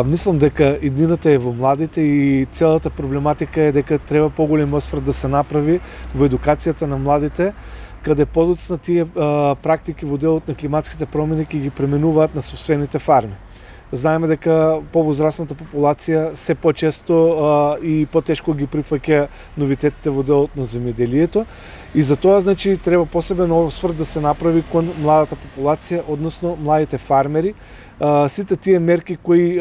Мислам дека иднината е во младите и целата проблематика е дека треба поголем осврт да се направи во едукацијата на младите, каде подоцна тие практики во делот на климатските промени ќе ги пременуваат на сопствените фарми. Знаеме дека повозрасната популација се почесто и потешко ги прифаќа новитетите во делот на земјоделието и затоа значи треба посебен осврт да се направи кон младата популација, односно младите фармери. Сите тие мерки кои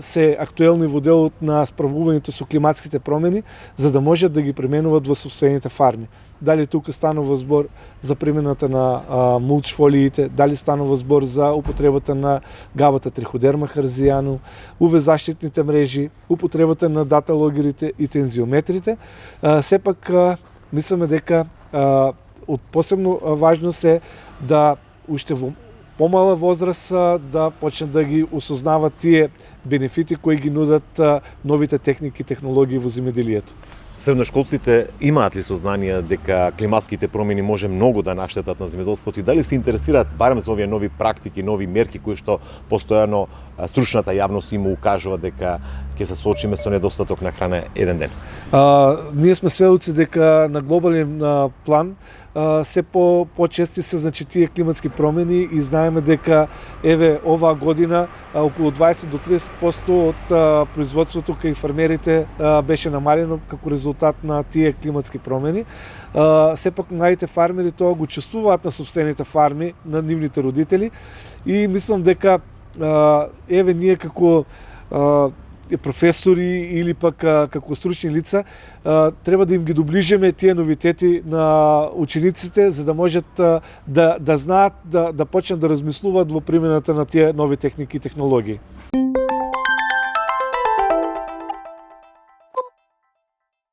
се актуелни во делот на справувањето со климатските промени, за да можат да ги применуваат во сопствените фарми. Дали тука станува збор за примената на мулчфолиите, дали станува збор за употребата на габата триходерма харзијану, UV-заштитните мрежи, употребата на дата логерите и тензиометрите, сепак мислиме дека од посебно важност е да уште во помала возраст да почнат да ги осознават тие бенефити кои ги нудат новите техники и технологии во земјоделието. Средношколците имаат ли сознание дека климатските промени може многу да наштетат на земјоделството и дали се интересираат барем за овие нови практики, нови мерки кои што постојано стручната јавност им укажува дека ќе се соочиме со недостаток на храна еден ден? Ние сме сведоци дека на глобален план се почести се значи тие климатски промени и знаеме дека еве оваа година околу 20 до 30% од производството кај фермерите беше намалено како резултат на тие климатски промени. Сепак младите фармери тоа го чувствуваат на сопствените фарми на нивните родители и мислам дека еве ние како професори или пак како стручни лица треба да им ги доближиме тие новитети на учениците за да можат да знаат да почнат да размислуваат во примената на тие нови техники и технологии.